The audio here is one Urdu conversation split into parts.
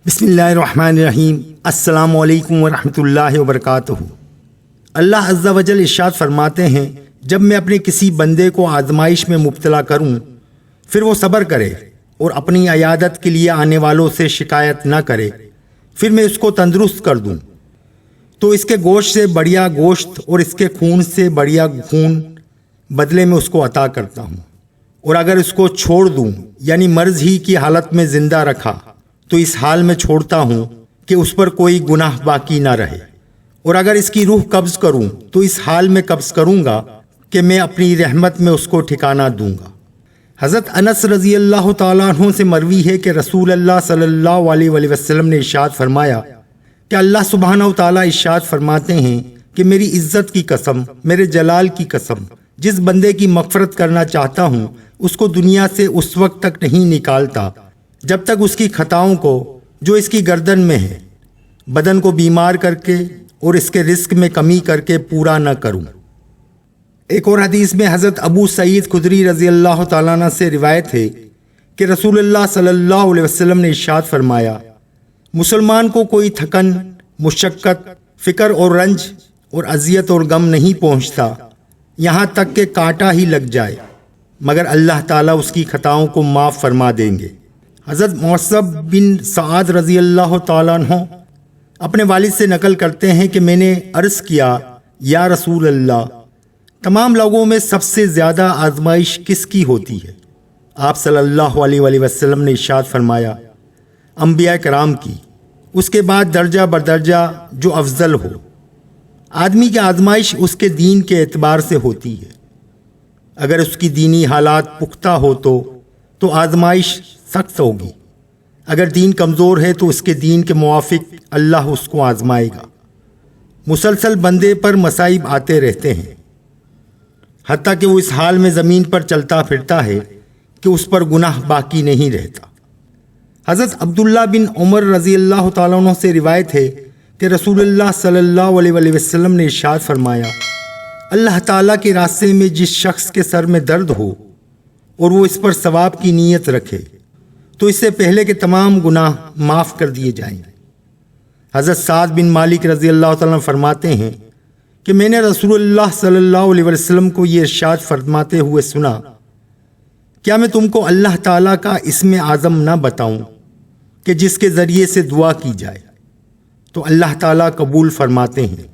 بسم اللہ الرحمن الرحیم۔ السلام علیکم ورحمۃ اللہ وبرکاتہ۔ اللہ عز و جل ارشاد فرماتے ہیں، جب میں اپنے کسی بندے کو آزمائش میں مبتلا کروں پھر وہ صبر کرے اور اپنی عیادت کے لیے آنے والوں سے شکایت نہ کرے، پھر میں اس کو تندرست کر دوں تو اس کے گوشت سے بڑھیا گوشت اور اس کے خون سے بڑھیا خون بدلے میں اس کو عطا کرتا ہوں، اور اگر اس کو چھوڑ دوں یعنی مرض ہی کی حالت میں زندہ رکھا تو اس حال میں چھوڑتا ہوں کہ اس پر کوئی گناہ باقی نہ رہے، اور اگر اس کی روح قبض کروں تو اس حال میں قبض کروں گا کہ میں اپنی رحمت میں اس کو ٹھکانہ دوں گا۔ حضرت انس رضی اللہ تعالیٰ عنہ سے مروی ہے کہ رسول اللہ صلی اللہ علیہ وآلہ وسلم نے ارشاد فرمایا کہ اللہ سبحانہ و تعالیٰ ارشاد فرماتے ہیں کہ میری عزت کی قسم، میرے جلال کی قسم، جس بندے کی مغفرت کرنا چاہتا ہوں اس کو دنیا سے اس وقت تک نہیں نکالتا جب تک اس کی خطاؤں کو جو اس کی گردن میں ہے، بدن کو بیمار کر کے اور اس کے رزق میں کمی کر کے پورا نہ کروں۔ ایک اور حدیث میں حضرت ابو سعید خدری رضی اللہ تعالیٰ عنہ سے روایت ہے کہ رسول اللہ صلی اللہ علیہ وسلم نے ارشاد فرمایا، مسلمان کو کوئی تھکن، مشقت، فکر اور رنج اور اذیت اور غم نہیں پہنچتا یہاں تک کہ کانٹا ہی لگ جائے، مگر اللہ تعالیٰ اس کی خطاؤں کو معاف فرما دیں گے۔ حضرت معصب بن سعد رضی اللہ تعالیٰ عنہ اپنے والد سے نقل کرتے ہیں کہ میں نے عرض کیا، یا رسول اللہ، تمام لوگوں میں سب سے زیادہ آزمائش کس کی ہوتی ہے؟ آپ صلی اللہ علیہ وآلہ وسلم نے ارشاد فرمایا، انبیاء کرام کی، اس کے بعد درجہ بدرجہ جو افضل ہو۔ آدمی کی آزمائش اس کے دین کے اعتبار سے ہوتی ہے، اگر اس کی دینی حالات پختہ ہو تو آزمائش سخت ہوگی، اگر دین کمزور ہے تو اس کے دین کے موافق اللہ اس کو آزمائے گا۔ مسلسل بندے پر مصائب آتے رہتے ہیں حتیٰ کہ وہ اس حال میں زمین پر چلتا پھرتا ہے کہ اس پر گناہ باقی نہیں رہتا۔ حضرت عبداللہ بن عمر رضی اللہ تعالیٰ عنہ سے روایت ہے کہ رسول اللہ صلی اللہ علیہ وآلہ وسلم نے ارشاد فرمایا، اللہ تعالیٰ کے راستے میں جس شخص کے سر میں درد ہو اور وہ اس پر ثواب کی نیت رکھے تو اس سے پہلے کہ تمام گناہ معاف کر دیے جائیں گے۔ حضرت سعد بن مالک رضی اللہ تعالیٰ عنہ فرماتے ہیں کہ میں نے رسول اللہ صلی اللہ علیہ وسلم کو یہ ارشاد فرماتے ہوئے سنا، کیا میں تم کو اللہ تعالیٰ کا اسم اعظم نہ بتاؤں کہ جس کے ذریعے سے دعا کی جائے تو اللہ تعالیٰ قبول فرماتے ہیں،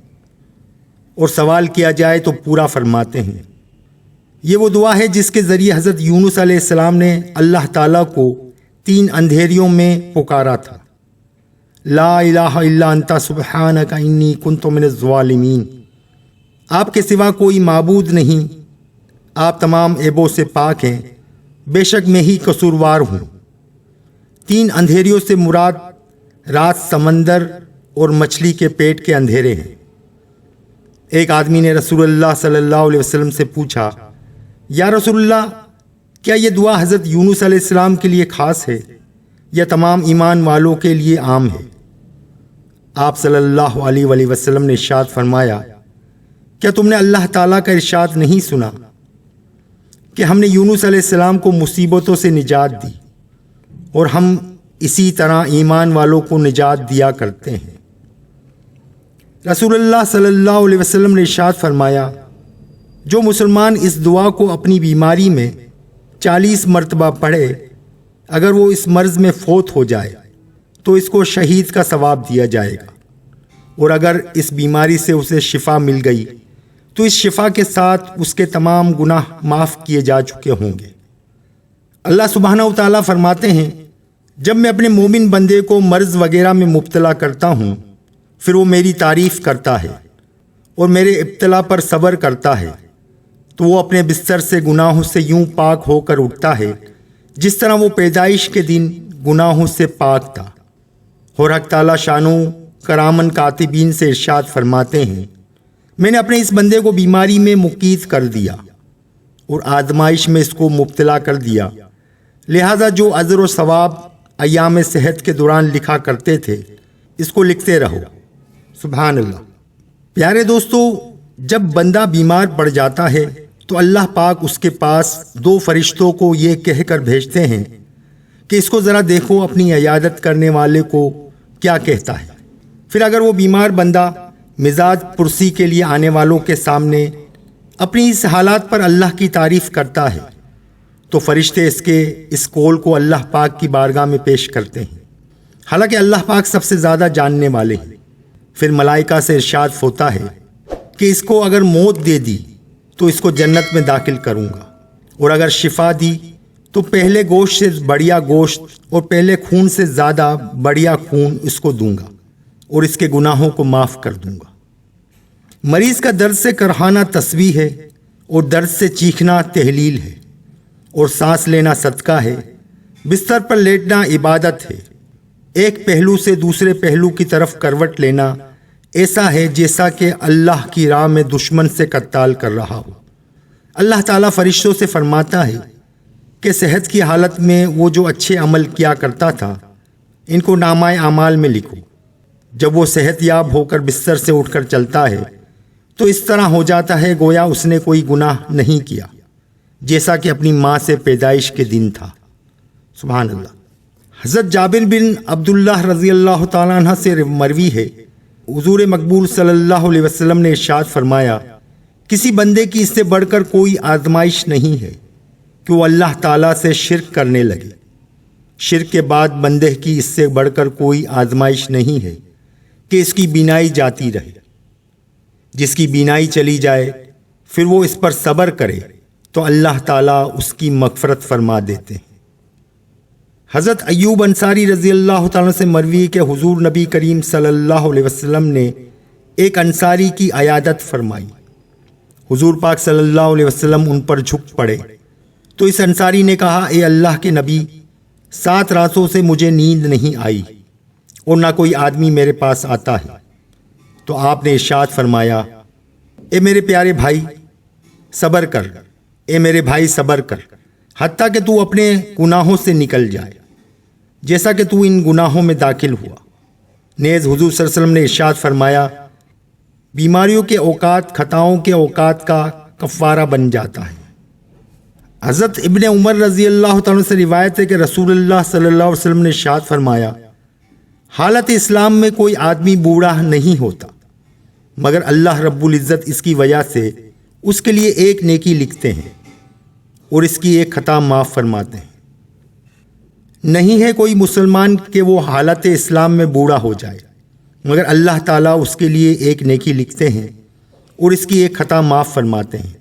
اور سوال کیا جائے تو پورا فرماتے ہیں؟ یہ وہ دعا ہے جس کے ذریعے حضرت یونس علیہ السلام نے اللہ تعالیٰ کو 3 اندھیریوں میں پکارا تھا، لا الہ الا انت سبحانک انی کنت من الظالمین، آپ کے سوا کوئی معبود نہیں، آپ تمام عیبوں سے پاک ہیں، بے شک میں ہی قصوروار ہوں۔ 3 اندھیریوں سے مراد رات، سمندر اور مچھلی کے پیٹ کے اندھیرے ہیں۔ ایک آدمی نے رسول اللہ صلی اللہ علیہ وسلم سے پوچھا، یا رسول اللہ، کیا یہ دعا حضرت یونس علیہ السلام کے لیے خاص ہے یا تمام ایمان والوں کے لیے عام ہے؟ آپ صلی اللہ علیہ وآلہ وسلم نے ارشاد فرمایا، کیا تم نے اللہ تعالیٰ کا ارشاد نہیں سنا کہ ہم نے یونس علیہ السلام کو مصیبتوں سے نجات دی اور ہم اسی طرح ایمان والوں کو نجات دیا کرتے ہیں؟ رسول اللہ صلی اللہ علیہ وسلم نے ارشاد فرمایا، جو مسلمان اس دعا کو اپنی بیماری میں 40 مرتبہ پڑھے، اگر وہ اس مرض میں فوت ہو جائے تو اس کو شہید کا ثواب دیا جائے گا، اور اگر اس بیماری سے اسے شفا مل گئی تو اس شفا کے ساتھ اس کے تمام گناہ معاف کیے جا چکے ہوں گے۔ اللہ سبحانہ و تعالیٰ فرماتے ہیں، جب میں اپنے مومن بندے کو مرض وغیرہ میں مبتلا کرتا ہوں پھر وہ میری تعریف کرتا ہے اور میرے ابتلا پر صبر کرتا ہے تو وہ اپنے بستر سے گناہوں سے یوں پاک ہو کر اٹھتا ہے جس طرح وہ پیدائش کے دن گناہوں سے پاک تھا۔ اور حق تعالیٰ شانو کرامن کاتبین سے ارشاد فرماتے ہیں، میں نے اپنے اس بندے کو بیماری میں مقید کر دیا اور آزمائش میں اس کو مبتلا کر دیا، لہذا جو اجر و ثواب ایام صحت کے دوران لکھا کرتے تھے اس کو لکھتے رہو۔ سبحان اللہ۔ پیارے دوستو، جب بندہ بیمار پڑ جاتا ہے تو اللہ پاک اس کے پاس 2 فرشتوں کو یہ کہہ کر بھیجتے ہیں کہ اس کو ذرا دیکھو اپنی عیادت کرنے والے کو کیا کہتا ہے۔ پھر اگر وہ بیمار بندہ مزاج پرسی کے لیے آنے والوں کے سامنے اپنی اس حالات پر اللہ کی تعریف کرتا ہے تو فرشتے اس قول کو اللہ پاک کی بارگاہ میں پیش کرتے ہیں، حالانکہ اللہ پاک سب سے زیادہ جاننے والے ہیں۔ پھر ملائکہ سے ارشاد ہوتا ہے کہ اس کو اگر موت دے دی تو اس کو جنت میں داخل کروں گا، اور اگر شفا دی تو پہلے گوشت سے بڑھیا گوشت اور پہلے خون سے زیادہ بڑھیا خون اس کو دوں گا، اور اس کے گناہوں کو معاف کر دوں گا۔ مریض کا درد سے کرہانا تسبیح ہے، اور درد سے چیخنا تہلیل ہے، اور سانس لینا صدقہ ہے، بستر پر لیٹنا عبادت ہے، ایک پہلو سے دوسرے پہلو کی طرف کروٹ لینا ایسا ہے جیسا کہ اللہ کی راہ میں دشمن سے قتال کر رہا ہو۔ اللہ تعالیٰ فرشتوں سے فرماتا ہے کہ صحت کی حالت میں وہ جو اچھے عمل کیا کرتا تھا ان کو نامہ اعمال میں لکھو۔ جب وہ صحت یاب ہو کر بستر سے اٹھ کر چلتا ہے تو اس طرح ہو جاتا ہے گویا اس نے کوئی گناہ نہیں کیا، جیسا کہ اپنی ماں سے پیدائش کے دن تھا۔ سبحان اللہ۔ حضرت جابر بن عبداللہ رضی اللہ تعالیٰ عنہ سے مروی ہے، حضور مقبول صلی اللہ علیہ وسلم نے ارشاد فرمایا، کسی بندے کی اس سے بڑھ کر کوئی آزمائش نہیں ہے کہ وہ اللہ تعالیٰ سے شرک کرنے لگے۔ شرک کے بعد بندے کی اس سے بڑھ کر کوئی آزمائش نہیں ہے کہ اس کی بینائی جاتی رہے۔ جس کی بینائی چلی جائے پھر وہ اس پر صبر کرے تو اللہ تعالیٰ اس کی مغفرت فرما دیتے ہیں۔ حضرت ایوب انصاری رضی اللہ تعالیٰ سے مروی کہ حضور نبی کریم صلی اللہ علیہ وسلم نے ایک انصاری کی عیادت فرمائی۔ حضور پاک صلی اللہ علیہ وسلم ان پر جھک پڑے تو اس انصاری نے کہا، اے اللہ کے نبی، 7 راتوں سے مجھے نیند نہیں آئی اور نہ کوئی آدمی میرے پاس آتا ہے۔ تو آپ نے ارشاد فرمایا، اے میرے پیارے بھائی صبر کر، اے میرے بھائی صبر کر، حتیٰ کہ تو اپنے گناہوں سے نکل جائے جیسا کہ تو ان گناہوں میں داخل ہوا۔ نیز حضور صلی اللہ علیہ وسلم نے ارشاد فرمایا، بیماریوں کے اوقات خطاؤں کے اوقات کا کفارہ بن جاتا ہے۔ حضرت ابن عمر رضی اللہ تعالیٰ سے روایت ہے کہ رسول اللہ صلی اللہ علیہ وسلم نے ارشاد فرمایا، حالت اسلام میں کوئی آدمی بوڑھا نہیں ہوتا مگر اللہ رب العزت اس کی وجہ سے اس کے لیے ایک نیکی لکھتے ہیں اور اس کی ایک خطا معاف فرماتے ہیں۔ نہیں ہے کوئی مسلمان کہ وہ حالت اسلام میں بوڑھا ہو جائے مگر اللہ تعالیٰ اس کے لیے ایک نیکی لکھتے ہیں اور اس کی ایک خطا معاف فرماتے ہیں،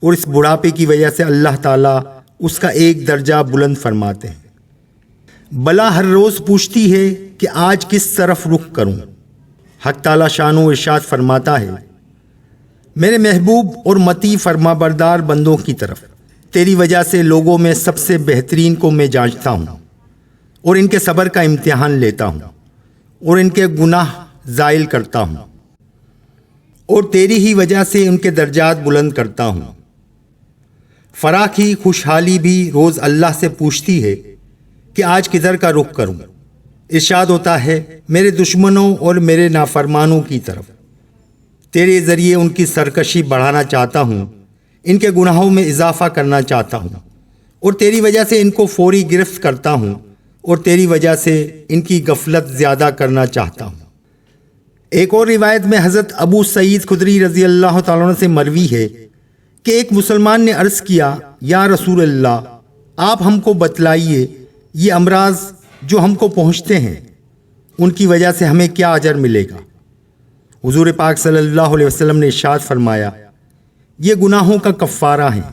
اور اس بڑھاپے کی وجہ سے اللہ تعالیٰ اس کا ایک درجہ بلند فرماتے ہیں۔ بلا ہر روز پوچھتی ہے کہ آج کس طرف رخ کروں۔ حق تعالیٰ شان و ارشاد فرماتا ہے، میرے محبوب اور مطیع فرما بردار بندوں کی طرف تیری وجہ سے لوگوں میں سب سے بہترین کو میں جانچتا ہوں اور ان کے صبر کا امتحان لیتا ہوں اور ان کے گناہ زائل کرتا ہوں اور تیری ہی وجہ سے ان کے درجات بلند کرتا ہوں۔ فراخی خوشحالی بھی روز اللہ سے پوچھتی ہے کہ آج کدھر کا رخ کروں۔ ارشاد ہوتا ہے، میرے دشمنوں اور میرے نافرمانوں کی طرف تیرے ذریعے ان کی سرکشی بڑھانا چاہتا ہوں، ان کے گناہوں میں اضافہ کرنا چاہتا ہوں اور تیری وجہ سے ان کو فوری گرفت کرتا ہوں اور تیری وجہ سے ان کی غفلت زیادہ کرنا چاہتا ہوں۔ ایک اور روایت میں حضرت ابو سعید خدری رضی اللہ تعالیٰ عنہ سے مروی ہے کہ ایک مسلمان نے عرض کیا، یا رسول اللہ، آپ ہم کو بتلائیے یہ امراض جو ہم کو پہنچتے ہیں ان کی وجہ سے ہمیں کیا اجر ملے گا؟ حضور پاک صلی اللہ علیہ وسلم نے ارشاد فرمایا، یہ گناہوں کا کفارہ ہیں۔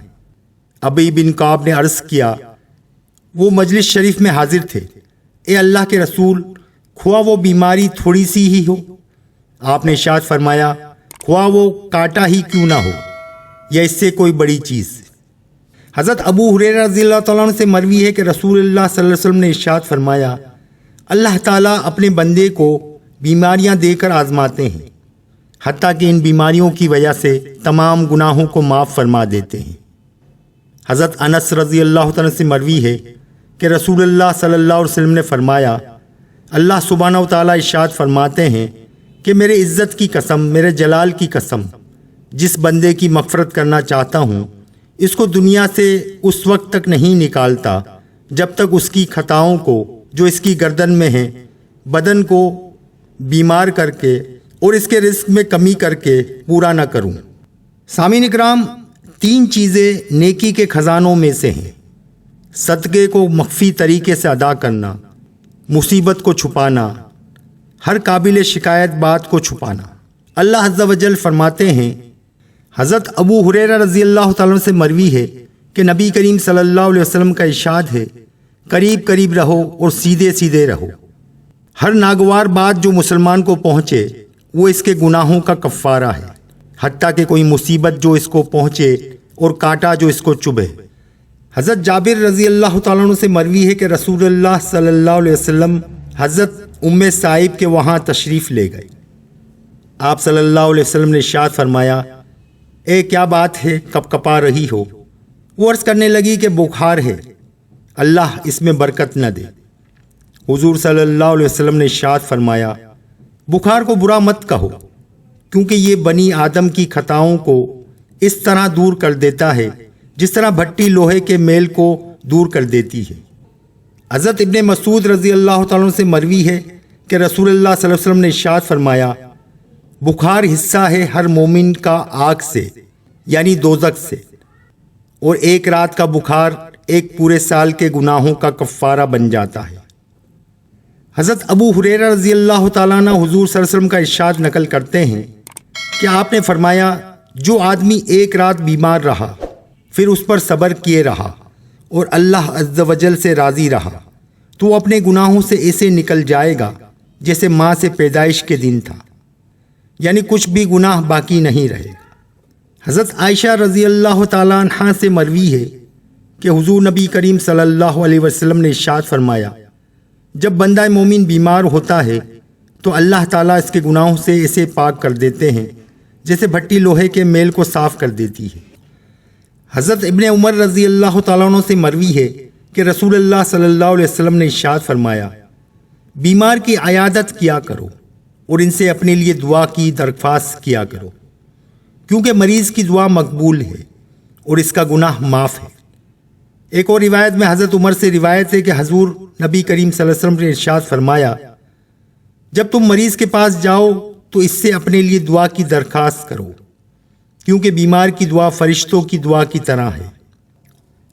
ابی بن کعب نے عرض کیا، وہ مجلس شریف میں حاضر تھے، اے اللہ کے رسول، خواہ وہ بیماری تھوڑی سی ہی ہو۔ آپ نے ارشاد فرمایا، خواہ وہ کاٹا ہی کیوں نہ ہو یا اس سے کوئی بڑی چیز۔ حضرت ابو ہریرہ رضی اللہ تعالیٰ عنہ سے مروی ہے کہ رسول اللہ صلی اللہ علیہ وسلم نے ارشاد فرمایا، اللہ تعالیٰ اپنے بندے کو بیماریاں دے کر آزماتے ہیں حتیٰ کہ ان بیماریوں کی وجہ سے تمام گناہوں کو معاف فرما دیتے ہیں۔ حضرت انس رضی اللہ تعالیٰ سے مروی ہے کہ رسول اللہ صلی اللہ علیہ وسلم نے فرمایا، اللہ سبحانہ و تعالیٰ ارشاد فرماتے ہیں کہ میرے عزت کی قسم، میرے جلال کی قسم، جس بندے کی مغفرت کرنا چاہتا ہوں اس کو دنیا سے اس وقت تک نہیں نکالتا جب تک اس کی خطاؤں کو جو اس کی گردن میں ہیں بدن کو بیمار کر کے اور اس کے رزق میں کمی کر کے پورا نہ کروں۔ سامعین اکرام، 3 چیزیں نیکی کے خزانوں میں سے ہیں: صدقے کو مخفی طریقے سے ادا کرنا، مصیبت کو چھپانا، ہر قابل شکایت بات کو چھپانا۔ اللہ عز و جل فرماتے ہیں، حضرت ابو ہریرہ رضی اللہ تعالیٰ عنہ سے مروی ہے کہ نبی کریم صلی اللہ علیہ وسلم کا ارشاد ہے، قریب قریب رہو اور سیدھے سیدھے رہو۔ ہر ناگوار بات جو مسلمان کو پہنچے وہ اس کے گناہوں کا کفارہ ہے، حتیٰ کہ کوئی مصیبت جو اس کو پہنچے اور کانٹا جو اس کو چبھے۔ حضرت جابر رضی اللہ تعالیٰ عنہ سے مروی ہے کہ رسول اللہ صلی اللہ علیہ وسلم حضرت ام سائب کے وہاں تشریف لے گئے۔ آپ صلی اللہ علیہ وسلم نے ارشاد فرمایا، اے کیا بات ہے، کپ کپا رہی ہو؟ وہ عرض کرنے لگی کہ بخار ہے، اللہ اس میں برکت نہ دے۔ حضور صلی اللہ علیہ وسلم نے ارشاد فرمایا، بخار کو برا مت کہو، کیونکہ یہ بنی آدم کی خطاؤں کو اس طرح دور کر دیتا ہے جس طرح بھٹی لوہے کے میل کو دور کر دیتی ہے۔ حضرت ابن مسعود رضی اللہ تعالیٰ عنہ سے مروی ہے کہ رسول اللہ صلی اللہ علیہ وسلم نے ارشاد فرمایا، بخار حصہ ہے ہر مومن کا آگ سے، یعنی دوزخ سے، اور ایک رات کا بخار ایک پورے سال کے گناہوں کا کفارہ بن جاتا ہے۔ حضرت ابو ہریرہ رضی اللہ تعالیٰ عنہ حضور صلی اللہ علیہ وسلم کا ارشاد نقل کرتے ہیں کہ آپ نے فرمایا، جو آدمی ایک رات بیمار رہا پھر اس پر صبر کیے رہا اور اللہ عز و جل سے راضی رہا تو وہ اپنے گناہوں سے ایسے نکل جائے گا جیسے ماں سے پیدائش کے دن تھا، یعنی کچھ بھی گناہ باقی نہیں رہے گا۔ حضرت عائشہ رضی اللہ تعالیٰ عنہا سے مروی ہے کہ حضور نبی کریم صلی اللہ علیہ وسلم نے ارشاد فرمایا، جب بندہ مومن بیمار ہوتا ہے تو اللہ تعالیٰ اس کے گناہوں سے ایسے پاک کر دیتے ہیں جیسے بھٹی لوہے کے میل کو صاف کر دیتی ہے۔ حضرت ابن عمر رضی اللہ تعالیٰ عنہ سے مروی ہے کہ رسول اللہ صلی اللہ علیہ وسلم نے ارشاد فرمایا، بیمار کی عیادت کیا کرو اور ان سے اپنے لیے دعا کی درخواست کیا کرو، کیونکہ مریض کی دعا مقبول ہے اور اس کا گناہ معاف ہے۔ ایک اور روایت میں حضرت عمر سے روایت ہے کہ حضور نبی کریم صلی اللہ علیہ وسلم نے ارشاد فرمایا، جب تم مریض کے پاس جاؤ تو اس سے اپنے لیے دعا کی درخواست کرو، کیونکہ بیمار کی دعا فرشتوں کی دعا کی طرح ہے۔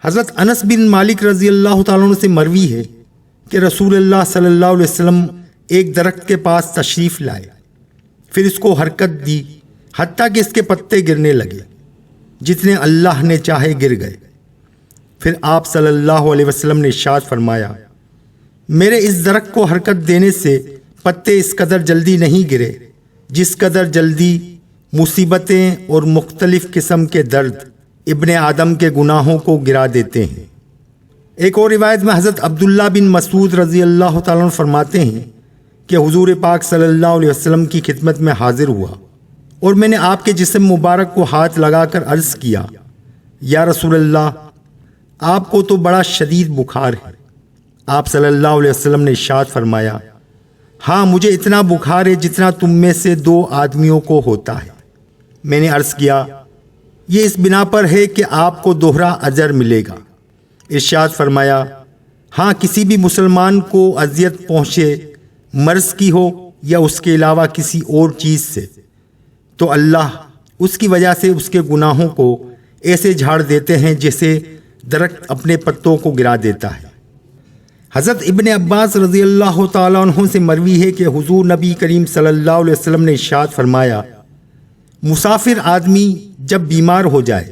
حضرت انس بن مالک رضی اللہ تعالیٰ عنہ سے مروی ہے کہ رسول اللہ صلی اللہ علیہ وسلم ایک درخت کے پاس تشریف لائے، پھر اس کو حرکت دی حتیٰ کہ اس کے پتے گرنے لگے، جتنے اللہ نے چاہے گر گئے۔ پھر آپ صلی اللہ علیہ وسلم نے ارشاد فرمایا، میرے اس درخت کو حرکت دینے سے پتے اس قدر جلدی نہیں گرے جس قدر جلدی مصیبتیں اور مختلف قسم کے درد ابن آدم کے گناہوں کو گرا دیتے ہیں۔ ایک اور روایت میں حضرت عبداللہ بن مسعود رضی اللہ تعالیٰ عنہ فرماتے ہیں کہ حضور پاک صلی اللہ علیہ وسلم کی خدمت میں حاضر ہوا اور میں نے آپ کے جسم مبارک کو ہاتھ لگا کر عرض کیا، یا رسول اللہ، آپ کو تو بڑا شدید بخار ہے۔ آپ صلی اللہ علیہ وسلم نے ارشاد فرمایا، ہاں مجھے اتنا بخار ہے جتنا تم میں سے 2 آدمیوں کو ہوتا ہے۔ میں نے عرض کیا، یہ اس بنا پر ہے کہ آپ کو دوہرا اجر ملے گا۔ ارشاد فرمایا، ہاں کسی بھی مسلمان کو اذیت پہنچے، مرض کی ہو یا اس کے علاوہ کسی اور چیز سے، تو اللہ اس کی وجہ سے اس کے گناہوں کو ایسے جھاڑ دیتے ہیں جیسے درخت اپنے پتوں کو گرا دیتا ہے۔ حضرت ابن عباس رضی اللہ تعالیٰ عنہ سے مروی ہے کہ حضور نبی کریم صلی اللہ علیہ وسلم نے ارشاد فرمایا، مسافر آدمی جب بیمار ہو جائے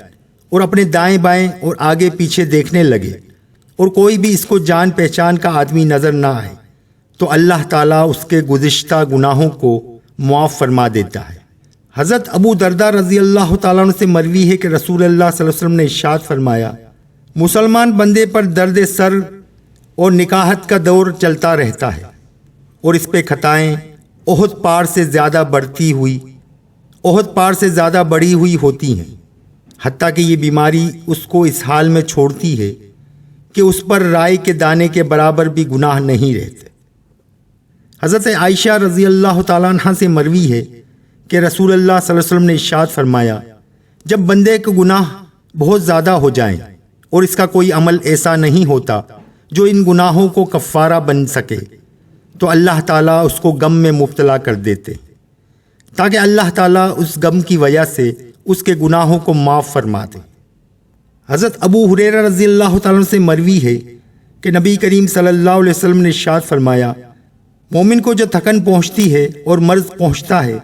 اور اپنے دائیں بائیں اور آگے پیچھے دیکھنے لگے اور کوئی بھی اس کو جان پہچان کا آدمی نظر نہ آئے تو اللہ تعالیٰ اس کے گزشتہ گناہوں کو معاف فرما دیتا ہے۔ حضرت ابو درداء رضی اللہ تعالیٰ عنہ سے مروی ہے کہ رسول اللہ صلی اللہ علیہ وسلم نے ارشاد فرمایا، مسلمان بندے پر درد سر اور نکاحت کا دور چلتا رہتا ہے اور اس پہ خطائیں احد پہاڑ سے زیادہ بڑی ہوئی ہوتی ہیں، حتیٰ کہ یہ بیماری اس کو اس حال میں چھوڑتی ہے کہ اس پر رائی کے دانے کے برابر بھی گناہ نہیں رہتے۔ حضرت عائشہ رضی اللہ تعالیٰ عنہ سے مروی ہے کہ رسول اللہ صلی اللہ علیہ وسلم نے ارشاد فرمایا، جب بندے کے گناہ بہت زیادہ ہو جائیں اور اس کا کوئی عمل ایسا نہیں ہوتا جو ان گناہوں کو کفارہ بن سکے تو اللہ تعالیٰ اس کو غم میں مبتلا کر دیتے تاکہ اللہ تعالیٰ اس غم کی وجہ سے اس کے گناہوں کو معاف فرما دے۔ حضرت ابو ہریرہ رضی اللہ تعالیٰ عنہ سے مروی ہے کہ نبی کریم صلی اللہ علیہ وسلم نے ارشاد فرمایا، مومن کو جو تھکن پہنچتی ہے اور مرض پہنچتا ہے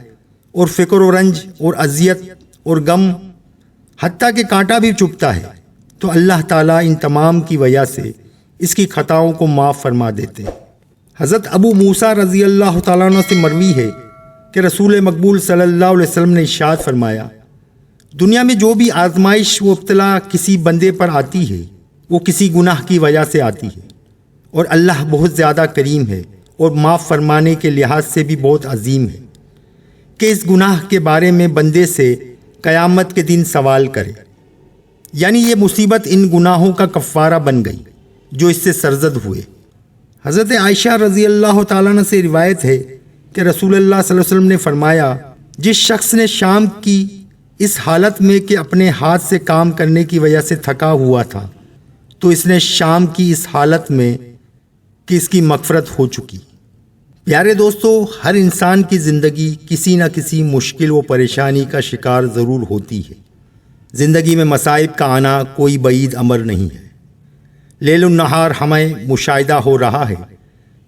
اور فکر و رنج اور اذیت اور غم حتیٰ کہ کانٹا بھی چبھتا ہے تو اللہ تعالیٰ ان تمام کی وجہ سے اس کی خطاؤں کو معاف فرما دیتے ہیں۔ حضرت ابو موسیٰ رضی اللہ تعالیٰ عنہ سے مروی ہے کہ رسول مقبول صلی اللہ علیہ وسلم نے ارشاد فرمایا، دنیا میں جو بھی آزمائش و ابتلا کسی بندے پر آتی ہے وہ کسی گناہ کی وجہ سے آتی ہے، اور اللہ بہت زیادہ کریم ہے اور معاف فرمانے کے لحاظ سے بھی بہت عظیم ہے کہ اس گناہ کے بارے میں بندے سے قیامت کے دن سوال کرے، یعنی یہ مصیبت ان گناہوں کا کفارہ بن گئی جو اس سے سرزد ہوئے۔ حضرت عائشہ رضی اللہ تعالیٰ عنہ سے روایت ہے کہ رسول اللہ صلی اللہ علیہ وسلم نے فرمایا، جس شخص نے شام کی اس حالت میں کہ اپنے ہاتھ سے کام کرنے کی وجہ سے تھکا ہوا تھا تو اس نے شام کی اس حالت میں کہ اس کی مغفرت ہو چکی۔ پیارے دوستو، ہر انسان کی زندگی کسی نہ کسی مشکل و پریشانی کا شکار ضرور ہوتی ہے۔ زندگی میں مصائب کا آنا کوئی بعید امر نہیں ہے۔ لیل النہار ہمیں مشاہدہ ہو رہا ہے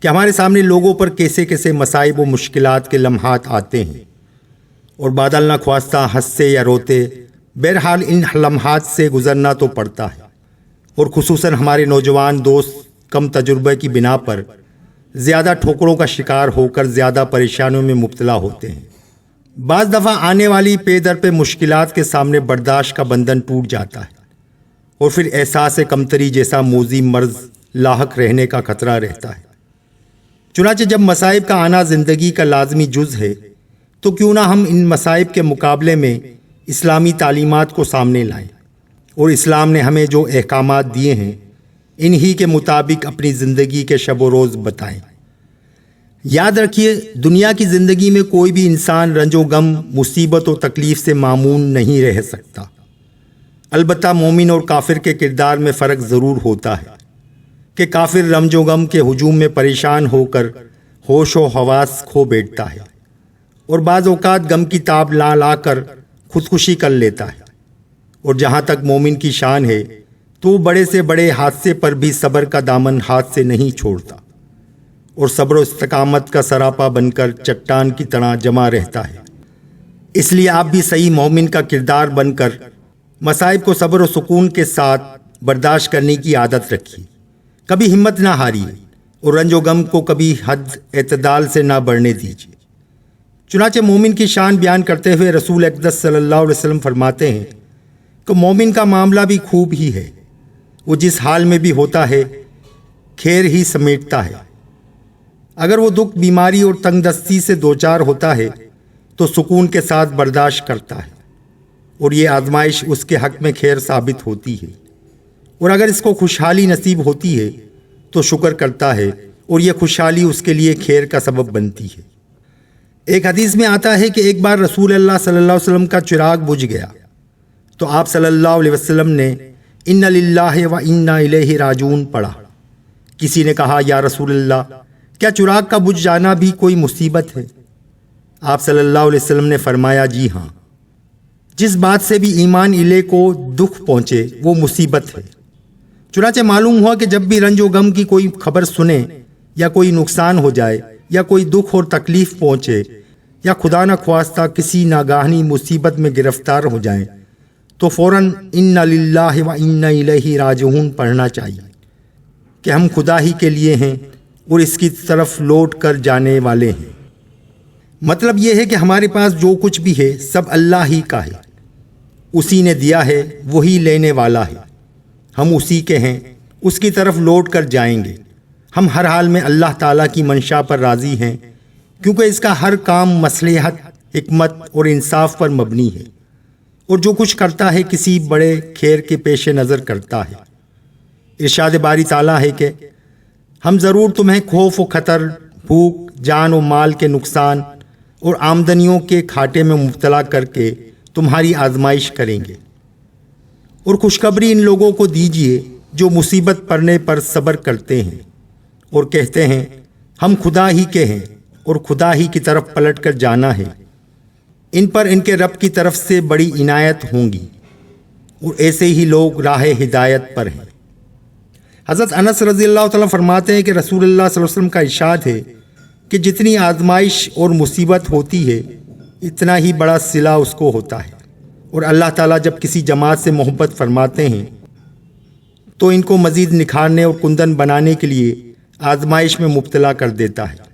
کہ ہمارے سامنے لوگوں پر کیسے کیسے مصائب و مشکلات کے لمحات آتے ہیں، اور بادل نہ خواستہ ہنستے یا روتے، بہرحال ان لمحات سے گزرنا تو پڑتا ہے، اور خصوصاً ہمارے نوجوان دوست کم تجربے کی بنا پر زیادہ ٹھوکروں کا شکار ہو کر زیادہ پریشانیوں میں مبتلا ہوتے ہیں۔ بعض دفعہ آنے والی پے در پہ مشکلات کے سامنے برداشت کا بندھن ٹوٹ جاتا ہے، اور پھر احساس کمتری جیسا موذی مرض لاحق رہنے کا خطرہ رہتا ہے۔ چنانچہ جب مصائب کا آنا زندگی کا لازمی جز ہے تو کیوں نہ ہم ان مصائب کے مقابلے میں اسلامی تعلیمات کو سامنے لائیں، اور اسلام نے ہمیں جو احکامات دیے ہیں انہی کے مطابق اپنی زندگی کے شب و روز بتائیں۔ یاد رکھیے، دنیا کی زندگی میں کوئی بھی انسان رنج و غم، مصیبت و تکلیف سے معمون نہیں رہ سکتا۔ البتہ مومن اور کافر کے کردار میں فرق ضرور ہوتا ہے کہ کافر رنج و غم کے ہجوم میں پریشان ہو کر ہوش و حواس کھو بیٹھتا ہے، اور بعض اوقات غم کی تاب لا کر خودکشی کر لیتا ہے، اور جہاں تک مومن کی شان ہے تو وہ بڑے سے بڑے حادثے پر بھی صبر کا دامن ہاتھ سے نہیں چھوڑتا، اور صبر و استقامت کا سراپا بن کر چٹان کی طرح جمع رہتا ہے۔ اس لیے آپ بھی صحیح مومن کا کردار بن کر مصائب کو صبر و سکون کے ساتھ برداشت کرنے کی عادت رکھیے، کبھی ہمت نہ ہاریے، اور رنج و غم کو کبھی حد اعتدال سے نہ بڑھنے دیجیے۔ چنانچہ مومن کی شان بیان کرتے ہوئے رسول اقدس صلی اللہ علیہ وسلم فرماتے ہیں کہ مومن کا معاملہ بھی خوب ہی ہے، وہ جس حال میں بھی ہوتا ہے خیر ہی سمیٹتا ہے۔ اگر وہ دکھ، بیماری اور تنگ دستی سے دوچار ہوتا ہے تو سکون کے ساتھ برداشت کرتا ہے، اور یہ آزمائش اس کے حق میں خیر ثابت ہوتی ہے، اور اگر اس کو خوشحالی نصیب ہوتی ہے تو شکر کرتا ہے، اور یہ خوشحالی اس کے لیے خیر کا سبب بنتی ہے۔ ایک حدیث میں آتا ہے کہ ایک بار رسول اللہ صلی اللہ علیہ وسلم کا چراغ بجھ گیا تو آپ صلی اللہ علیہ وسلم نے ان للہ و انا الیہ راجعون پڑھا۔ کسی نے کہا، یا رسول اللہ، کیا چراغ کا بجھ جانا بھی کوئی مصیبت ہے؟ آپ صلی اللہ علیہ وسلم نے فرمایا، جی ہاں، جس بات سے بھی ایمان الہ کو دکھ پہنچے وہ مصیبت ہے۔ چنانچہ معلوم ہوا کہ جب بھی رنج و غم کی کوئی خبر سنیں، یا کوئی نقصان ہو جائے، یا کوئی دکھ اور تکلیف پہنچے، یا خدا نہ خواستہ کسی ناگہانی مصیبت میں گرفتار ہو جائیں، تو فوراً ان للہ و انا الیہ راجعون پڑھنا چاہیے کہ ہم خدا ہی کے لیے ہیں اور اس کی طرف لوٹ کر جانے والے ہیں۔ مطلب یہ ہے کہ ہمارے پاس جو کچھ بھی ہے سب اللہ ہی کا ہے، اسی نے دیا ہے، وہی لینے والا ہے، ہم اسی کے ہیں، اس کی طرف لوٹ کر جائیں گے۔ ہم ہر حال میں اللہ تعالیٰ کی منشا پر راضی ہیں، کیونکہ اس کا ہر کام مصلحت، حکمت اور انصاف پر مبنی ہے، اور جو کچھ کرتا ہے کسی بڑے خیر کے پیش نظر کرتا ہے۔ ارشاد باری تعالیٰ ہے کہ ہم ضرور تمہیں خوف و خطر، بھوک، جان و مال کے نقصان اور آمدنیوں کے کھاٹے میں مبتلا کر کے تمہاری آزمائش کریں گے، اور خوشخبری ان لوگوں کو دیجیے جو مصیبت پڑنے پر صبر کرتے ہیں اور کہتے ہیں ہم خدا ہی کے ہیں اور خدا ہی کی طرف پلٹ کر جانا ہے، ان پر ان کے رب کی طرف سے بڑی عنایت ہوں گی، اور ایسے ہی لوگ راہ ہدایت پر ہیں۔ حضرت انس رضی اللہ تعالیٰ فرماتے ہیں کہ رسول اللہ صلی اللہ علیہ وسلم کا ارشاد ہے کہ جتنی آزمائش اور مصیبت ہوتی ہے اتنا ہی بڑا صلہ اس کو ہوتا ہے، اور اللہ تعالیٰ جب کسی جماعت سے محبت فرماتے ہیں تو ان کو مزید نکھارنے اور کندن بنانے کے لیے آزمائش میں مبتلا کر دیتا ہے۔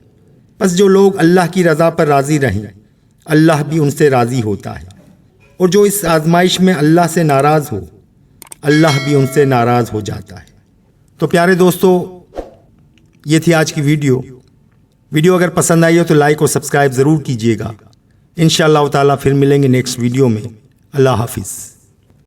پس جو لوگ اللہ کی رضا پر راضی رہیں اللہ بھی ان سے راضی ہوتا ہے، اور جو اس آزمائش میں اللہ سے ناراض ہو اللہ بھی ان سے ناراض ہو جاتا ہے۔ تو پیارے دوستو، یہ تھی آج کی ویڈیو اگر پسند آئی ہو تو لائک اور سبسکرائب ضرور کیجیے گا۔ انشاءاللہ تعالیٰ پھر ملیں گے نیکسٹ ویڈیو میں۔ اللہ حافظ۔